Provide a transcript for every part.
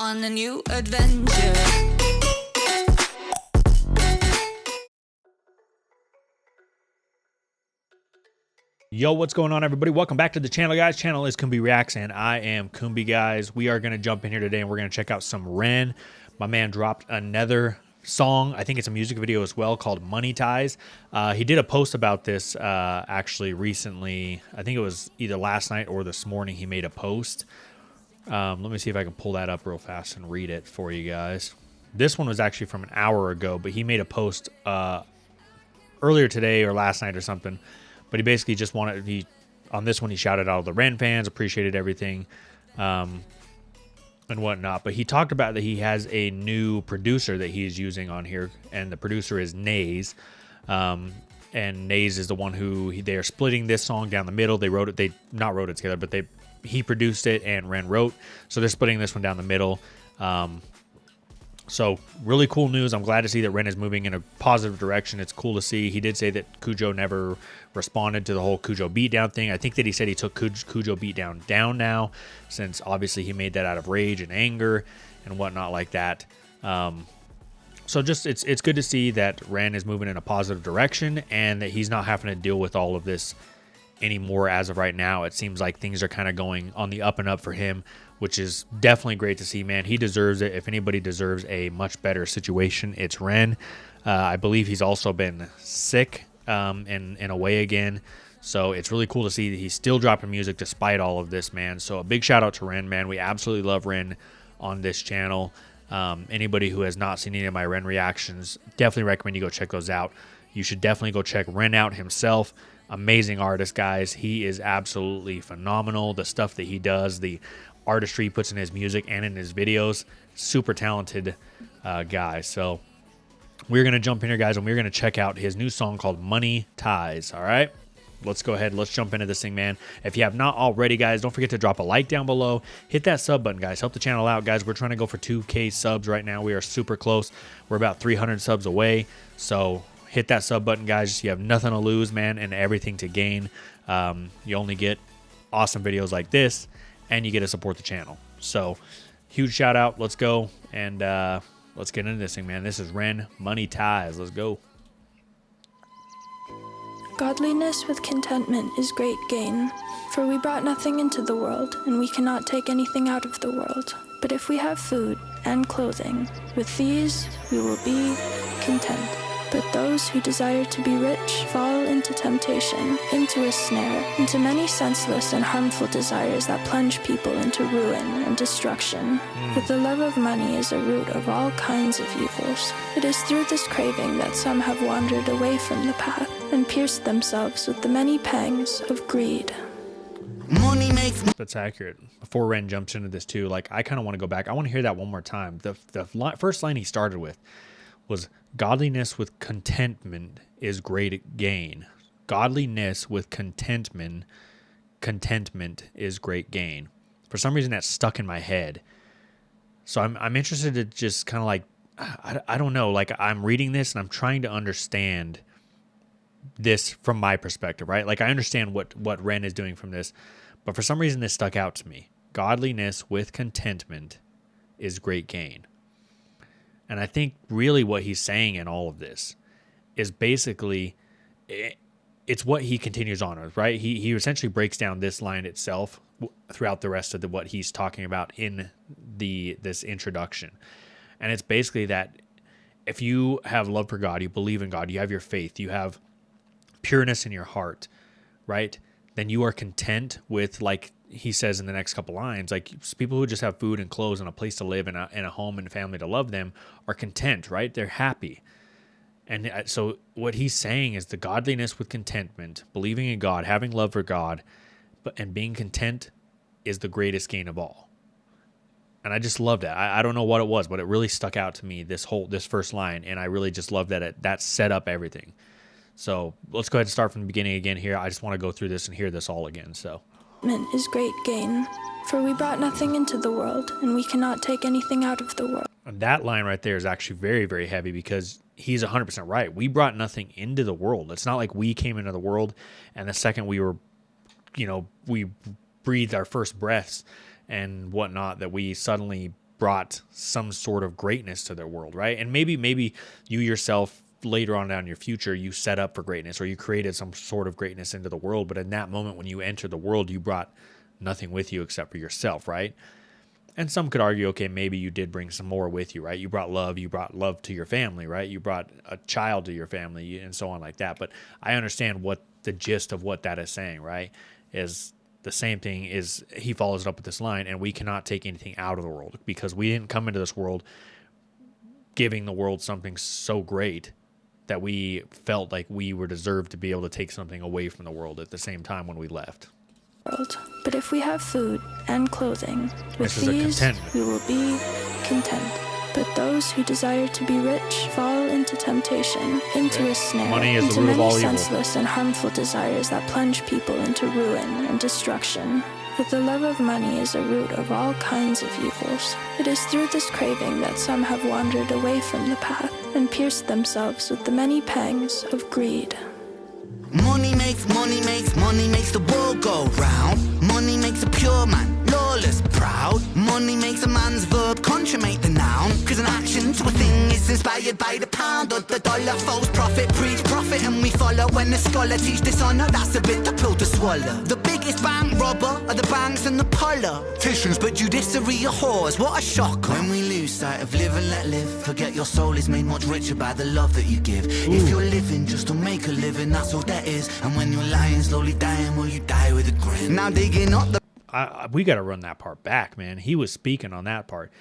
on a new adventure. Yo, what's going on, everybody? Welcome back to the channel, guys. Channel is Kumbi Reacts, and I am Kumbi, guys. We are going to jump in here today, and we're going to check out some Ren. My man dropped another song. I think it's a music video as well called Money Ties. He did a post about this actually recently. I think it was either last night or this morning he made a post. Let me see if I can pull that up real fast and read it for you guys. This one was actually from an hour ago, but he made a post earlier today or last night or something. But he basically just wanted, on this one, he shouted out all the Ren fans, appreciated everything, and whatnot. But he talked about that he has a new producer that he's using on here, and the producer is Naze. And Naze is the one who, they are splitting this song down the middle. They wrote it, they not wrote it together, but he produced it and Ren wrote. So they're splitting this one down the middle. So really cool news. I'm glad to see that Ren is moving in a positive direction. It's cool to see. He did say that Cujo never responded to the whole Cujo beatdown thing. I think that he said he took Cujo beatdown down now, since obviously he made that out of rage and anger and whatnot like that. So just it's good to see that Ren is moving in a positive direction and that he's not having to deal with all of this anymore as of right now. It seems like things are kind of going on the up and up for him, which is definitely great to see, man. He deserves it. If anybody deserves a much better situation, it's Ren. I believe he's also been sick and away again. So it's really cool to see that he's still dropping music despite all of this, man. So a big shout out to Ren, man. We absolutely love Ren on this channel. Anybody who has not seen any of my Ren reactions, definitely recommend you go check those out. You should definitely go check Ren out himself. Amazing artist, guys. He is absolutely phenomenal. The stuff that he does, the artistry he puts in his music and in his videos, super talented guy. So we're going to jump in here, guys, and we're going to check out his new song called Money Ties. All right, let's go ahead. Let's jump into this thing, man. If you have not already, guys, don't forget to drop a like down below. Hit that sub button, guys. Help the channel out, guys. We're trying to go for 2K subs right now. We are super close. We're about 300 subs away. So hit that sub button, guys. You have nothing to lose, man, and everything to gain. You only get awesome videos like this, and you get to support the channel. So huge shout out. Let's go, and let's get into this thing, man. This is Ren, Money Ties. Let's go. Godliness with contentment is great gain, for we brought nothing into the world, and we cannot take anything out of the world. But if we have food and clothing, with these we will be content. But those who desire to be rich fall into temptation, into a snare, into many senseless and harmful desires that plunge people into ruin and destruction. For the love of money is a root of all kinds of evils. It is through this craving that some have wandered away from the path and pierced themselves with the many pangs of greed. Money makes That's accurate. Before Ren jumps into this too, like, I kind of want to go back. I want to hear that one more time. The first line he started with was, godliness with contentment is great gain. Godliness with contentment is great gain. For some reason, that's stuck in my head. So I'm interested to just kind of like, I don't know, like, I'm reading this and I'm trying to understand this from my perspective, right? Like, I understand what Ren is doing from this, but for some reason this stuck out to me. Godliness with contentment is great gain. And I think really what he's saying in all of this is basically, it's what he continues on with, right? He essentially breaks down this line itself throughout the rest of what he's talking about in this introduction. And it's basically that if you have love for God, you believe in God, you have your faith, you have pureness in your heart, right? Then you are content with, like he says in the next couple lines, like, people who just have food and clothes and a place to live and a home and family to love them are content, right? They're happy. And so what he's saying is the godliness with contentment, believing in God, having love for God, and being content is the greatest gain of all. And I just loved it. I don't know what it was, but it really stuck out to me, this first line, and I really just love that that set up everything. So let's go ahead and start from the beginning again here. I just want to go through this and hear this all again. So is great gain, for we brought nothing into the world, and we cannot take anything out of the world. And that line right there is actually very, very heavy, because he's 100% right. We brought nothing into the world. It's not like we came into the world and the second we were, we breathed our first breaths and whatnot, that we suddenly brought some sort of greatness to their world, right? And maybe you yourself later on down in your future, you set up for greatness or you created some sort of greatness into the world. But in that moment, when you entered the world, you brought nothing with you except for yourself, right? And some could argue, okay, maybe you did bring some more with you, right? You brought love to your family, right? You brought a child to your family and so on like that. But I understand what the gist of what that is saying, right? Is the same thing is he follows it up with this line, and we cannot take anything out of the world because we didn't come into this world giving the world something so great that we felt like we were deserved to be able to take something away from the world at the same time when we left. World. But if we have food and clothing, with these we will be content. But those who desire to be rich fall into temptation, into a snare, Money is into the root of many all evil. senseless and harmful desires that plunge people into ruin and destruction. For the love of money is a root of all kinds of evils. It is through this craving that some have wandered away from the path and pierced themselves with the many pangs of greed. Money makes the world go round. Money makes a pure man lawless, proud. Money makes a man's verb consummate the noun. Cause an action to a thing is inspired by the pound or the dollar. False prophet, preach profit and we follow. When the scholar teach dishonor, that's a bitter pill to swallow. The biggest bank robber are the banks and the politicians, but judiciary are whores, what a shock. When we lose sight of live and let live, forget your soul is made much richer by the love that you give. If you're living just to make a living, that's all that is. And when you're lying, slowly dying, will you die with a grin? Now digging up the we got to run that part back, man. He was speaking on that part.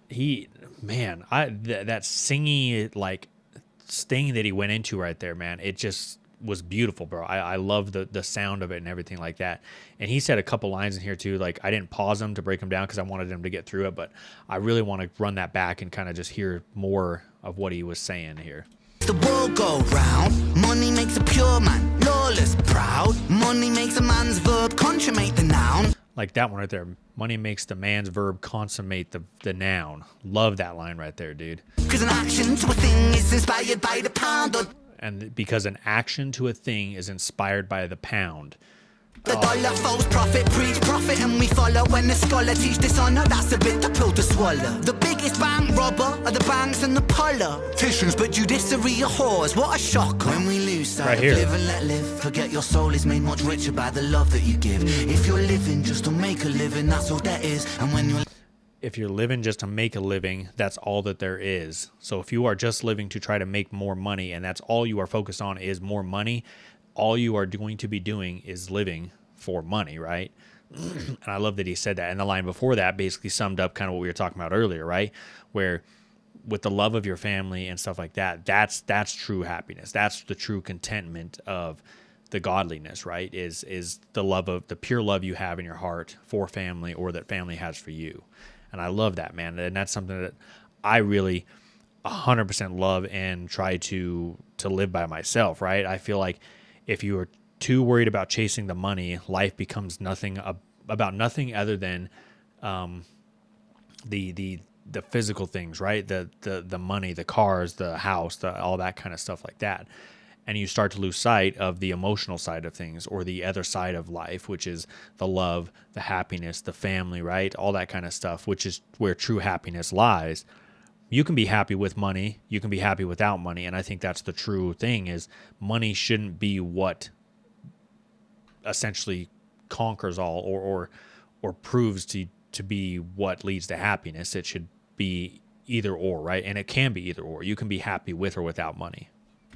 That singy like sting that he went into right there, man. It just was beautiful, bro. I love the sound of it and everything like that. And he said a couple lines in here too. Like I didn't pause them to break them down because I wanted him to get through it, but I really want to run that back and kind of just hear more of what he was saying here. The world go round. Money makes a pure man lawless, proud. Money makes a man's verb consummate the noun. Like that one right there. Money makes the man's verb consummate the noun. Love that line right there, dude. Cause an action to a thing is inspired by the pound. And because an action to a thing is inspired by the pound. The dollar, false prophet, preach profit and we follow. When the scholar teach dishonor, that's a bitter pill to swallow. The biggest bank robber are the banks and the politicians, but judiciary are whores, what a shock. When we lose sight of live and let live, forget your soul is made much richer by the love that you give. If you're living just to make a living, that's all that is. And when you're if you're living just to make a living, that's all that there is. So if you are just living to try to make more money and that's all you are focused on is more money, all you are going to be doing is living for money, right? And I love that he said that. And the line before that basically summed up kind of what we were talking about earlier, right? Where with the love of your family and stuff like that, that's true happiness. That's the true contentment of the godliness, right? Is the love of the pure love you have in your heart for family or that family has for you. And I love that, man. And that's something that I really 100% love and try to live by myself, right? I feel like if you are too worried about chasing the money, life becomes about nothing other than the physical things, right? The money, the cars, the house, all that kind of stuff like that. And you start to lose sight of the emotional side of things or the other side of life, which is the love, the happiness, the family, right? All that kind of stuff, which is where true happiness lies. You can be happy with money. You can be happy without money. And I think that's the true thing is money shouldn't be what essentially conquers all or proves to be what leads to happiness. It should be either or, right? And it can be either or. You can be happy with or without money.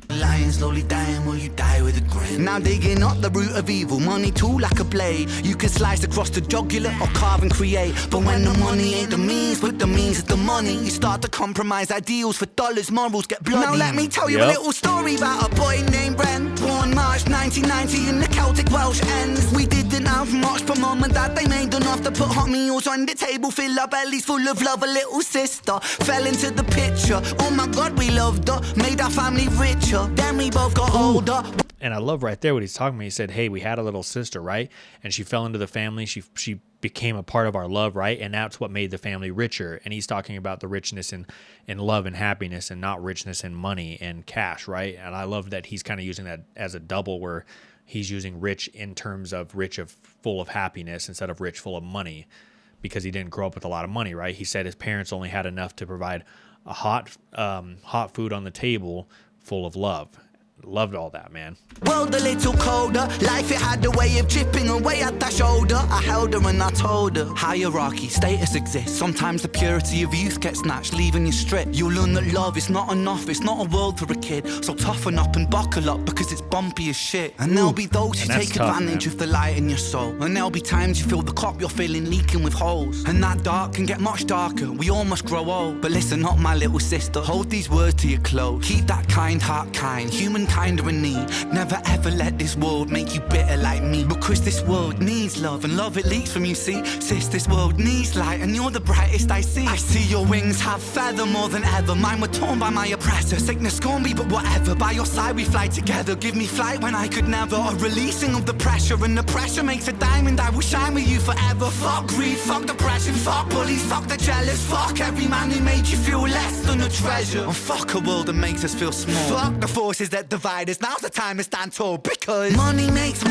lying, slowly dying, will you die with a grin? Now digging up the root of evil, money too like a blade. You can slice across the jugular or carve and create. But when the money ain't the means, but the means is the money, you start to compromise ideals for dollars, morals get bloody. Now let me tell you a little story about a boy named Bren. Born March 1990 in the Celtic Welsh ends. We didn't have much, but mum and dad, they made enough to put hot meals on the table, fill our bellies full of love. A little sister fell into the picture. Oh my God, we loved her, made our family richer. Then we both got older. And I love right there what he's talking about. He said, hey, we had a little sister, right? And she fell into the family. She became a part of our love, right? And that's what made the family richer. And he's talking about the richness in love and happiness and not richness in money and cash, right? And I love that he's kind of using that as a double where he's using rich in terms of rich of full of happiness instead of rich full of money. because he didn't grow up with a lot of money, right? He said his parents only had enough to provide a hot food on the table full of love. Loved all that, man. World a little colder, life it had a way of chipping away at that shoulder. I held her and I told her, hierarchy, status exists. Sometimes the purity of youth gets snatched, leaving you stripped. You'll learn that love is not enough, it's not a world for a kid. So toughen up and buckle up, because it's bumpy as shit. And there'll be those who take advantage of the light in your soul. And there'll be times you feel the cup you're filling leaking with holes. And that dark can get much darker, we all must grow old. But listen up, my little sister, hold these words to your close. Keep that kind heart kind, humankind are in need. Never ever let this world make you bitter like me, because this world needs love, and love it leaks from you, see. Sis, this world needs light, and you're the brightest I see. I see your wings have feather more than ever. Mine were torn by my oppressor. Sickness scorn me, but whatever. By your side we fly together. Give me flight when I could never. A releasing of the pressure, and the pressure makes a diamond. I will shine with you forever. Fuck greed, fuck depression, fuck bullies, fuck the jealous. Fuck every man who made you feel less than a treasure. And fuck a world that makes us feel small. Fuck the forces that divide us. Now's the time to stand tall, because money makes the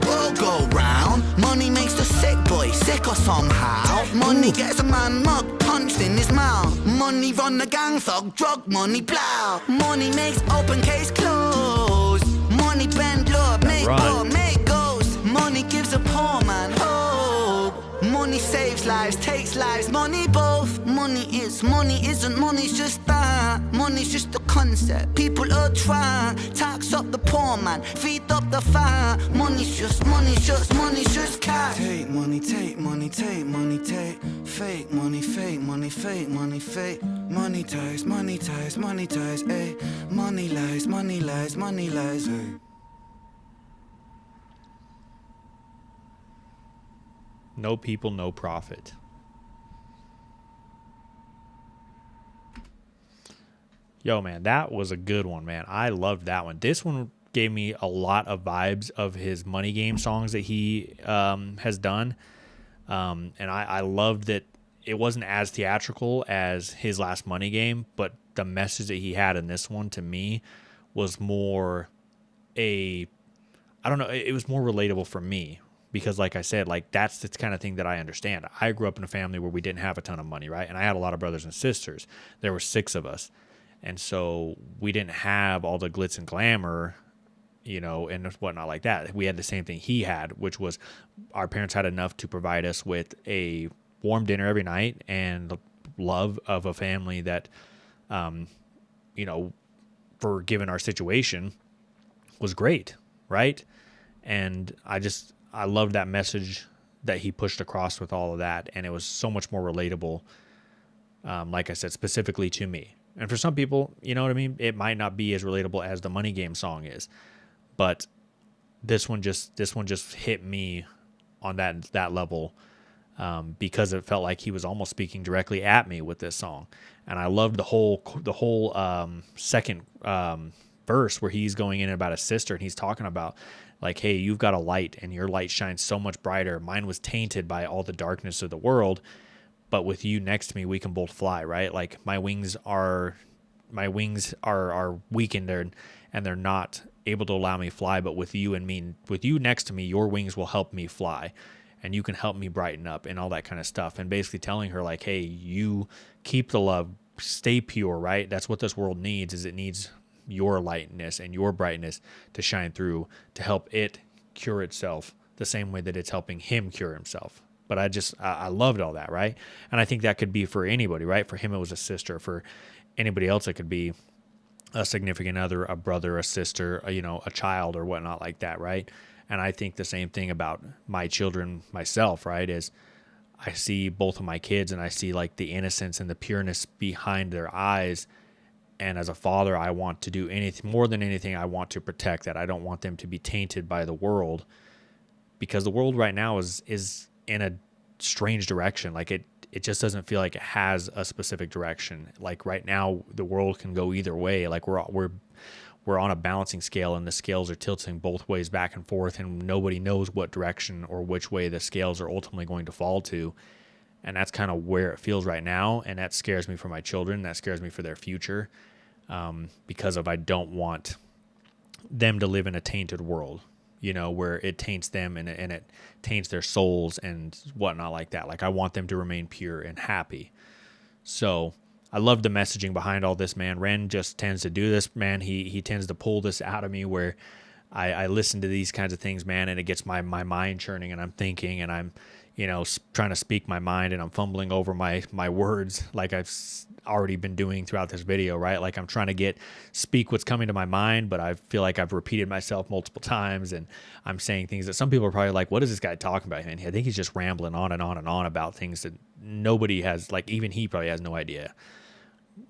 world go round. Money makes the sick boy sicker somehow. Money gets a man mug punched in his mouth. Money run the gang thug, drug money plow. Money makes open case close. Money bend law, make war, make ghosts. Money gives a poor man hope. Money saves lives, takes lives, money both. Money isn't, money's just that. Money's just a concept, people are trying. Tax up the poor man, feed up the fire. Money's just cash. Take money, take money, take money, take. Fake money, fake money, fake money, fake. Money ties, money ties, money ties, eh. Money lies, money lies, money lies, eh. No people, no profit. Yo, man, that was a good one, man. I loved that one. This one gave me a lot of vibes of his Money Game songs that he has done. And I loved that it wasn't as theatrical as his last Money Game, but the message that he had in this one, to me, was more it was more relatable for me. Because like I said, like that's the kind of thing that I understand. I grew up in a family where we didn't have a ton of money, right? And I had a lot of brothers and sisters. There were 6 of us. And so we didn't have all the glitz and glamour, and whatnot like that. We had the same thing he had, which was our parents had enough to provide us with a warm dinner every night and the love of a family that, for given our situation, was great, right? And I loved that message that he pushed across with all of that, and it was so much more relatable, like I said, specifically to me. And for some people, you know what I mean? It might not be as relatable as the Money Game song is, but this one just hit me on that level, because it felt like he was almost speaking directly at me with this song. And I loved the whole second verse where he's going in about his sister, and he's talking about, like, hey, you've got a light and your light shines so much brighter. Mine was tainted by all the darkness of the world, but with you next to me, we can both fly, right? Like my wings are weakened and they're not able to allow me to fly, but with you next to me, your wings will help me fly, and you can help me brighten up and all that kind of stuff. And basically telling her, like, hey, you keep the love, stay pure, right? That's what this world needs, is it needs your lightness and your brightness to shine through to help it cure itself the same way that it's helping him cure himself. But I loved all that, right? And I think that could be for anybody, right? For him, it was a sister. For anybody else, it could be a significant other, a brother, a sister, a child or whatnot like that, right? And I think the same thing about my children myself, right? Is I see both of my kids and I see like the innocence and the pureness behind their eyes. And as a father, I want to do anything more than anything. I want to protect that. I don't want them to be tainted by the world, because the world right now is in a strange direction. Like it just doesn't feel like it has a specific direction. Like right now, the world can go either way. Like we're on a balancing scale, and the scales are tilting both ways back and forth, and nobody knows what direction or which way the scales are ultimately going to fall to. And that's kind of where it feels right now. And that scares me for my children. That scares me for their future, because I don't want them to live in a tainted world. you know, where it taints them and it taints their souls and whatnot like that. Like I want them to remain pure and happy. So I love the messaging behind all this, man. Ren just tends to do this, man. He tends to pull this out of me where I listen to these kinds of things, man, and it gets my mind churning, and I'm thinking, and I'm, you know, trying to speak my mind, and I'm fumbling over my words like I've already been doing throughout this video, right? Like I'm trying to speak what's coming to my mind, but I feel like I've repeated myself multiple times, and I'm saying things that some people are probably like, what is this guy talking about? And I think he's just rambling on and on and on about things that nobody has, like even he probably has no idea,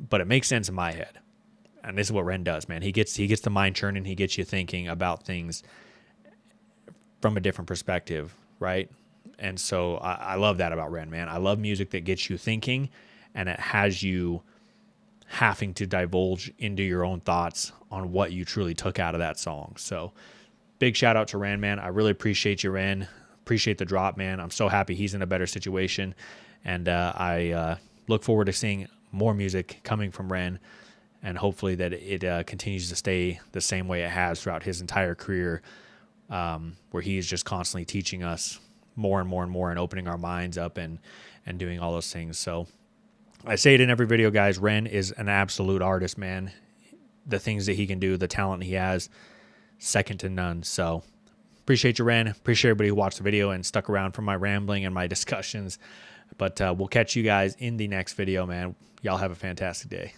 but it makes sense in my head. And this is what Ren does, man. He gets the mind churning. He gets you thinking about things from a different perspective, right? And so I love that about Ren, man. I love music that gets you thinking, and it has you having to divulge into your own thoughts on what you truly took out of that song. So big shout out to Ren, man. I really appreciate you, Ren. Appreciate the drop, man. I'm so happy he's in a better situation. And I look forward to seeing more music coming from Ren, and hopefully that it continues to stay the same way it has throughout his entire career, where he is just constantly teaching us more and more and more and opening our minds up and doing all those things. So I say it in every video, guys. Ren is an absolute artist, man. The things that he can do, the talent he has, second to none. So appreciate you, Ren. Appreciate everybody who watched the video and stuck around for my rambling and my discussions. But we'll catch you guys in the next video, man. Y'all have a fantastic day.